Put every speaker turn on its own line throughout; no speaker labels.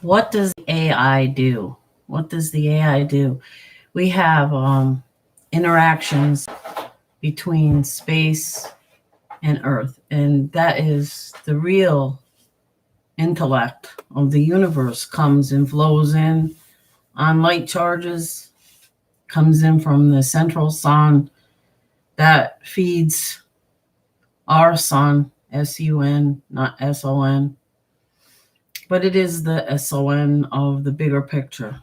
What does AI do? What does the AI do? We have interactions between space and Earth, and that is the real intellect of the universe. Comes and flows in on light charges, comes in from the central sun that feeds our sun, sun, not son, but it is the son of the bigger picture.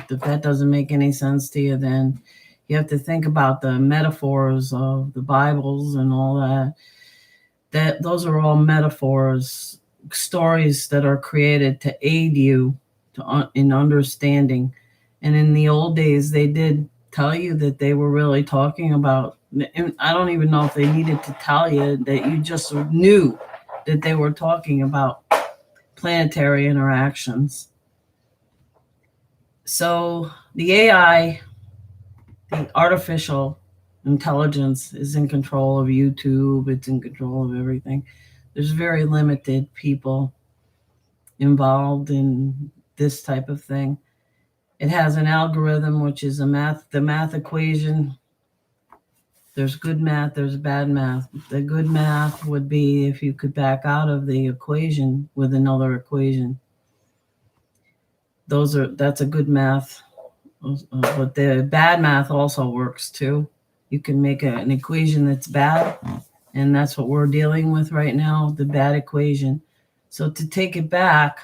If that doesn't make any sense to you, then you have to think about the metaphors of the Bibles and all that. That those are all metaphors, stories that are created to aid you in understanding. And in the old days, they did tell you that they were really talking about. And I don't even know if they needed to tell you, that you just knew that they were talking about planetary interactions. So the AI, the artificial intelligence, is in control of YouTube. It's in control of everything. There's very limited people involved in this type of thing. It has an algorithm, which is the math equation. There's good math, there's bad math. The good math would be if you could back out of the equation with another equation. That's a good math. But the bad math also works too. You can make an equation that's bad, and that's what we're dealing with right now, the bad equation. So to take it back,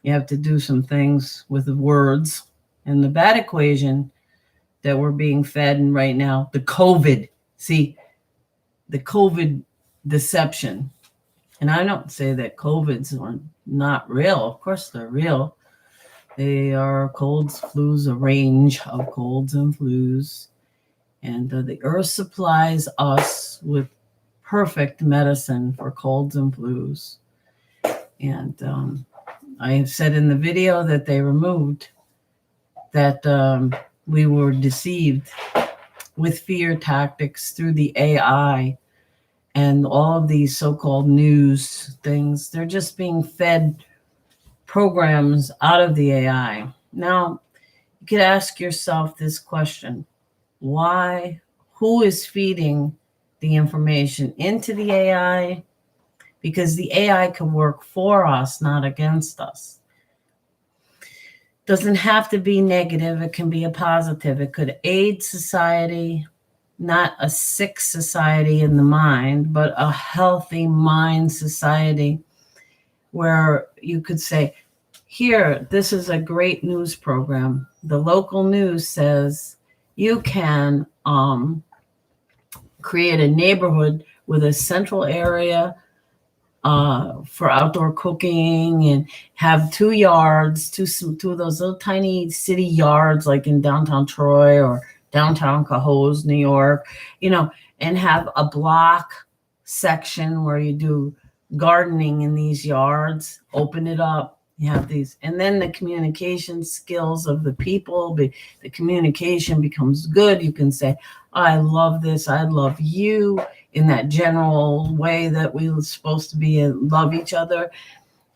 you have to do some things with the words. And the bad equation that we're being fed in right now, the COVID deception. And I don't say that COVIDs are not real. Of course they're real. They are colds, flus, a range of colds and flus. And the earth supplies us with perfect medicine for colds and flus. And I have said in the video that they removed that we were deceived with fear tactics through the AI and all of these so-called news things. They're just being fed programs out of the AI. Now, you could ask yourself this question: why? Who is feeding the information into the AI? Because the AI can work for us, not against us. Doesn't have to be negative. It can be a positive. It could aid society, not a sick society in the mind, but a healthy mind society where you could say, here, this is a great news program. The local news says you can create a neighborhood with a central area for outdoor cooking, and have 2 yards, two of those little tiny city yards, like in downtown Troy or downtown Cohoes, New York, and have a block section where you do gardening in these yards. Open it up. You have these, and then the communication skills of the people, the communication becomes good. You can say, I love this, I love you, in that general way that we were supposed to be and love each other.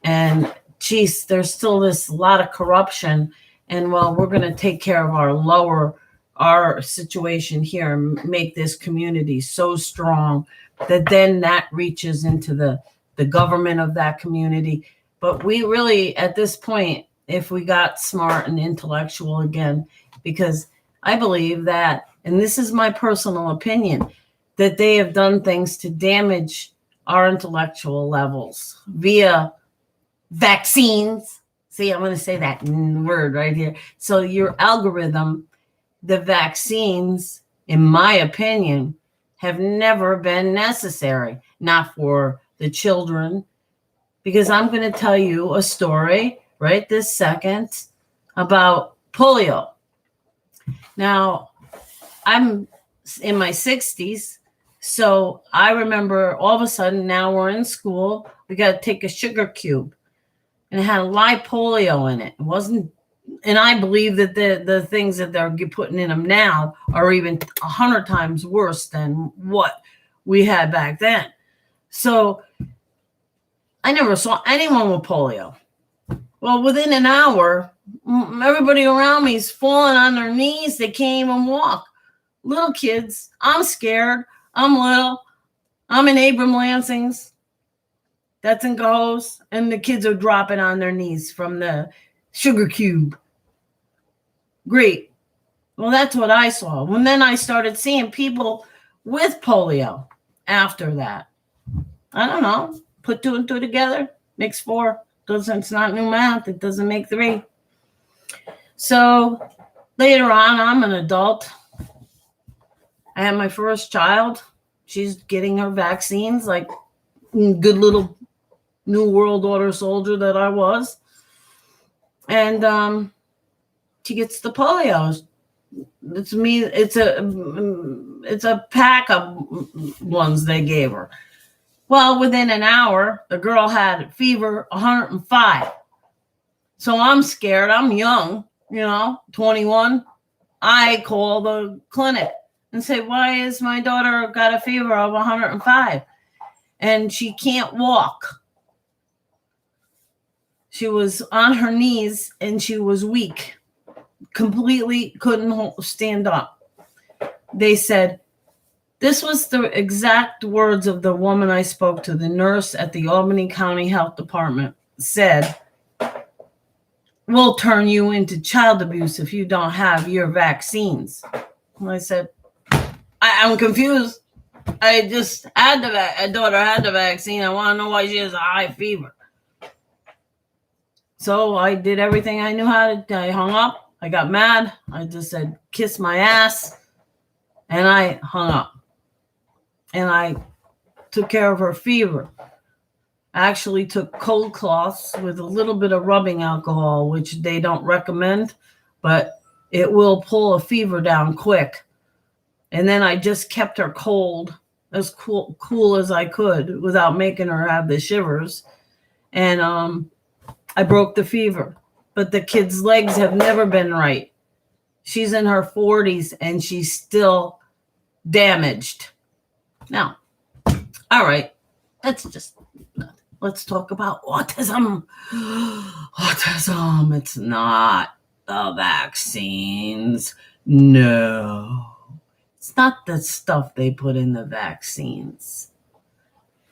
And geez, there's still this lot of corruption. And well, we're going to take care of our situation here and make this community so strong that then that reaches into the government of that community. But we really, at this point, if we got smart and intellectual again, because I believe that, and this is my personal opinion, that they have done things to damage our intellectual levels via vaccines. See, I'm going to say that word right here. So your algorithm, the vaccines, in my opinion, have never been necessary, not for the children, because I'm going to tell you a story right this second about polio. Now, I'm in my 60s, so I remember all of a sudden, now we're in school, we got to take a sugar cube, and it had live polio in it. It wasn't, and I believe that the things that they're putting in them now are even 100 times worse than what we had back then. So I never saw anyone with polio. Well, within an hour, everybody around me is falling on their knees. They can't even walk. Little kids. I'm scared. I'm little. I'm in Abram Lansing's. That's in Cohoes. And the kids are dropping on their knees from the sugar cube. Great. Well, that's what I saw. And then I started seeing people with polio after that. I don't know. Put 2 and 2 together. Makes 4. It's not new math. It doesn't make 3. So later on, I'm an adult. I had my first child. She's getting her vaccines like good little New World Order soldier that I was. And she gets the polio. It's me. It's a pack of ones they gave her. Well, within an hour, the girl had fever 105. So I'm scared. I'm young, 21. I call the clinic and say, why is my daughter got a fever of 105? And she can't walk. She was on her knees and she was weak. Completely couldn't stand up. They said, this was the exact words of the woman I spoke to, the nurse at the Albany County Health Department, said, we'll turn you into child abuse if you don't have your vaccines. And I said, I'm confused. I just had a daughter had the vaccine. I want to know why she has a high fever. So I did everything I knew how to. I hung up. I got mad. I just said, kiss my ass. And I hung up. And I took care of her fever. I actually took cold cloths with a little bit of rubbing alcohol, which they don't recommend, but it will pull a fever down quick. And then I just kept her cold, as cool as I could without making her have the shivers. And I broke the fever. But the kid's legs have never been right. She's in her 40s and she's still damaged. Now, all right, let's talk about autism. Autism, it's not the vaccines. No, it's not the stuff they put in the vaccines.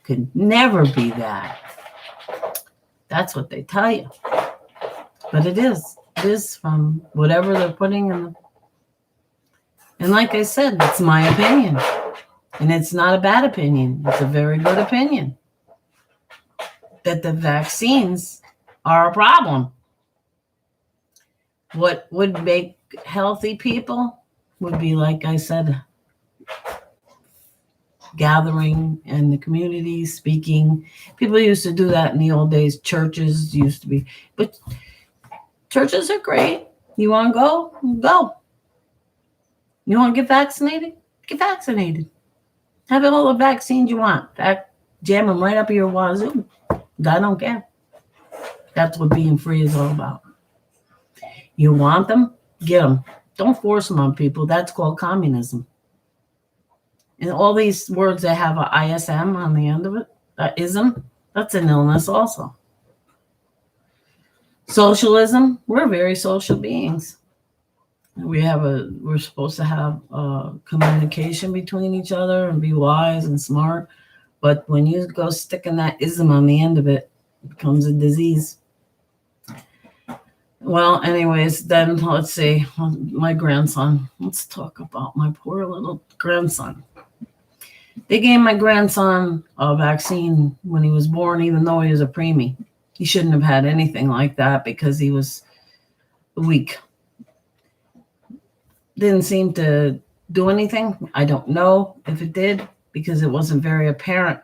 Could never be that. That's what they tell you. But it is. It is from whatever they're putting in the... And like I said, it's my opinion. And it's not a bad opinion. It's a very good opinion. That the vaccines are a problem. What would make healthy people would be, like I said, gathering in the community, speaking. People used to do that in the old days. Churches used to be. But churches are great. You want to go? Go. You want to get vaccinated? Get vaccinated. Have all the vaccines you want. Jam them right up your wazoo. I don't care. That's what being free is all about. You want them? Get them. Don't force them on people. That's called communism. And all these words that have a ISM on the end of it, ism, that's an illness also. Socialism, we're very social beings. We're supposed to have communication between each other and be wise and smart. But when you go sticking that ism on the end of it, it becomes a disease. Well, anyways, then let's see. My grandson. Let's talk about my poor little grandson. They gave my grandson a vaccine when he was born, even though he was a preemie. He shouldn't have had anything like that because he was weak. Didn't seem to do anything. I don't know if it did because it wasn't very apparent.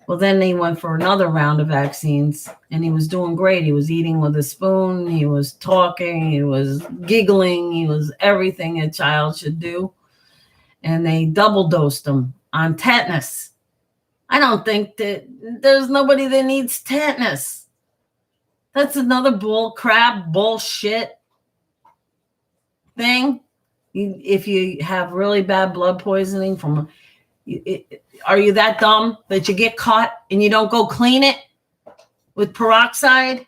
Well, then he went for another round of vaccines and he was doing great. He was eating with a spoon. He was talking. He was giggling. He was everything a child should do. And they double dosed him on tetanus. I don't think that there's nobody that needs tetanus. That's another bullshit thing. If you have really bad blood poisoning are you that dumb that you get caught and you don't go clean it with peroxide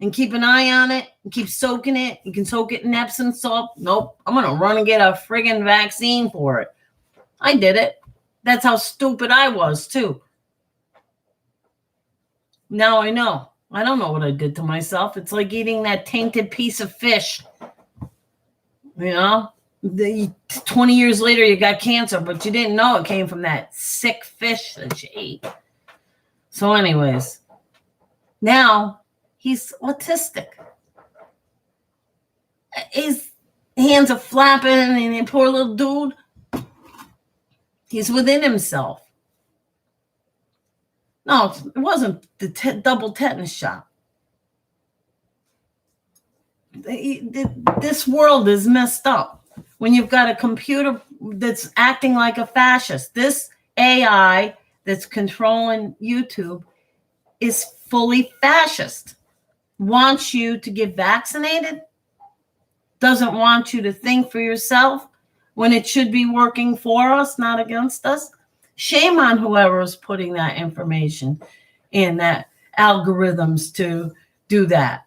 and keep an eye on it and keep soaking it. You can soak it in Epsom salt. Nope. I'm going to run and get a friggin' vaccine for it. I did it. That's how stupid I was, too. Now I know. I don't know what I did to myself. It's like eating that tainted piece of fish. 20 years later, you got cancer, but you didn't know it came from that sick fish that you ate. So anyways, now he's autistic. His hands are flapping, and the poor little dude, he's within himself. No, it wasn't the double tetanus shot. This world is messed up when you've got a computer that's acting like a fascist. This AI that's controlling YouTube is fully fascist. Wants you to get vaccinated, doesn't want you to think for yourself when it should be working for us, not against us. Shame on whoever is putting that information in, that algorithms to do that.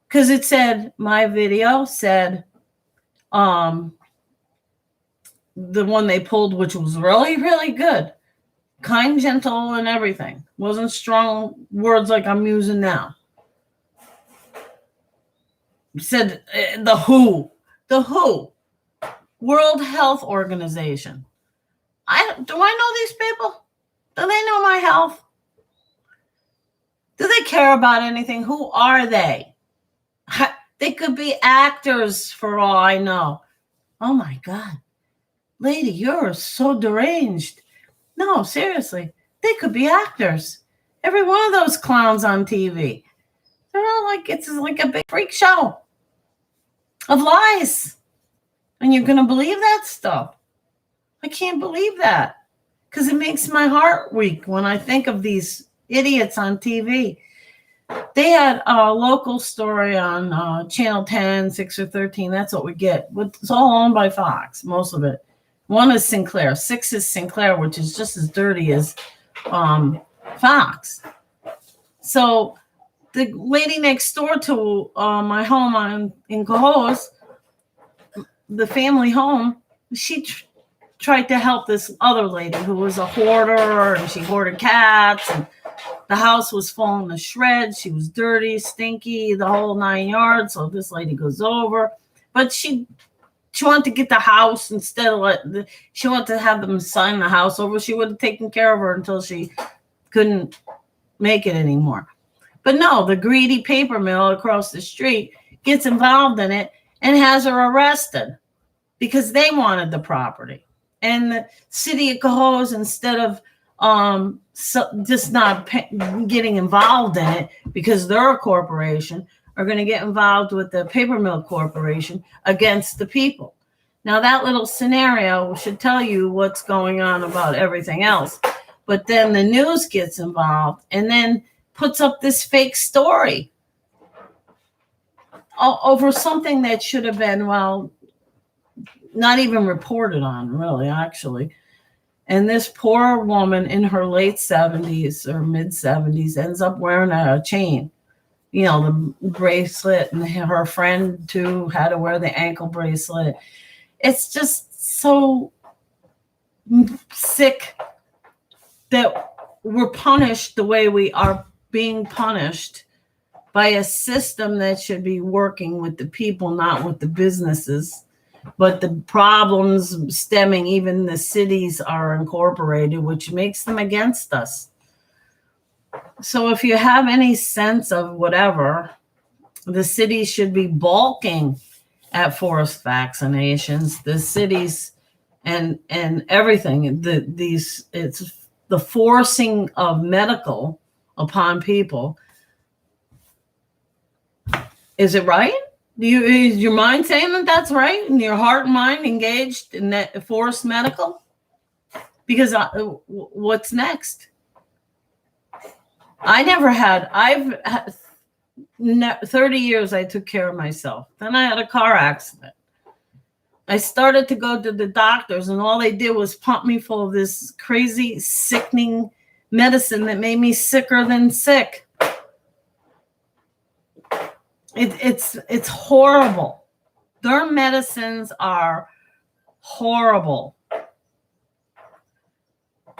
Because it said, my video said, the one they pulled, which was really, really good, kind, gentle, and everything. Wasn't strong words like I'm using now. It said the WHO, World Health Organization. Do I know these people? Do they know my health? Do they care about anything? Who are they? They could be actors for all I know. Oh my God. Lady, you're so deranged. No, seriously. They could be actors. Every one of those clowns on TV. They're all like, it's like a big freak show of lies. And you're going to believe that stuff. I can't believe that. Because it makes my heart weak when I think of these idiots on TV. They had a local story on Channel 10, 6 or 13. That's what we get. It's all owned by Fox, most of it. One is Sinclair. 6 is Sinclair, which is just as dirty as Fox. So the lady next door to my home in Cohoes, the family home, she tried to help this other lady who was a hoarder, and she hoarded cats, and the house was falling to shreds. She was dirty, stinky, the whole 9 yards. So this lady goes over, but she wanted to get the house instead of she wanted to have them sign the house over. She would have taken care of her until she couldn't make it anymore. But no, the greedy paper mill across the street gets involved in it and has her arrested because they wanted the property. And the city of Cohoes, instead of just not getting involved in it because they're a corporation, are going to get involved with the paper mill corporation against the people. Now, that little scenario should tell you what's going on about everything else. But then the news gets involved and then puts up this fake story over something that should have been, well, not even reported on, really, actually. And this poor woman in her late 70s or mid 70s ends up wearing a chain, the bracelet, and her friend too had to wear the ankle bracelet. It's just so sick that we're punished the way we are being punished by a system that should be working with the people, not with the businesses. But the problems stemming, even the cities are incorporated, which makes them against us. So if you have any sense of whatever, the cities should be balking at forced vaccinations. The cities and everything. It's the forcing of medical upon people. Is it right? Is your mind saying that that's right? And your heart and mind engaged in that forced medical? Because what's next? I've had 30 years I took care of myself. Then I had a car accident. I started to go to the doctors, and all they did was pump me full of this crazy, sickening medicine that made me sicker than sick. It's horrible. Their medicines are horrible.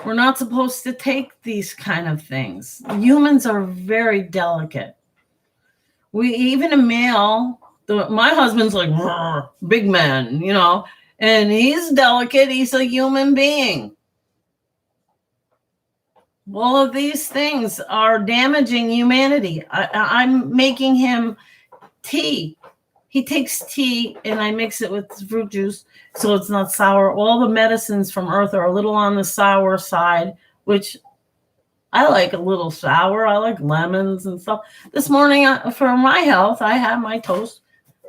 We're not supposed to take these kind of things. Humans are very delicate. Even a male, my husband's like, big man, and he's delicate. He's a human being. All of these things are damaging humanity. I'm making him tea. He takes tea and I mix it with fruit juice so it's not sour. All the medicines from Earth are a little on the sour side, which I like a little sour. I like lemons and stuff. This morning, for my health, I had my toast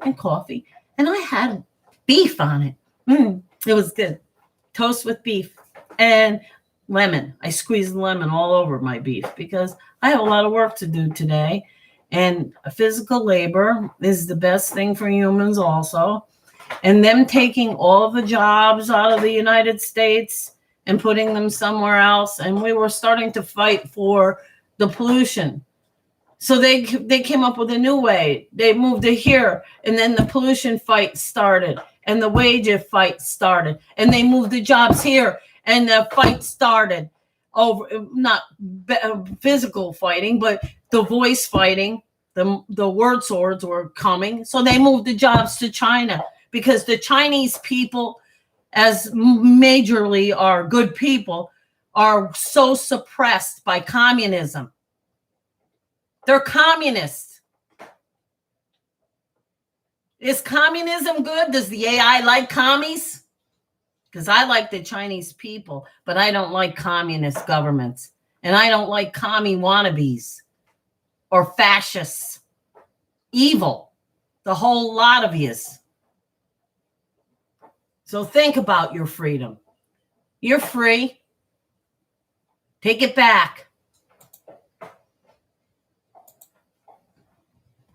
and coffee, and I had beef on it. It was good. Toast with beef and lemon. I squeezed lemon all over my beef because I have a lot of work to do today. And physical labor is the best thing for humans also. And them taking all of the jobs out of the United States and putting them somewhere else. And we were starting to fight for the pollution. So they came up with a new way. They moved it here. And then the pollution fight started. And the wage fight started. And they moved the jobs here. And the fight started over, not physical fighting, but the voice fighting. The word swords were coming. So they moved the jobs to China because the Chinese people, as majorly are good people, are so suppressed by communism. They're communists. Is communism good? Does the AI like commies? Because I like the Chinese people, but I don't like communist governments. And I don't like commie wannabes or fascists. Evil. The whole lot of yous. So think about your freedom. You're free. Take it back.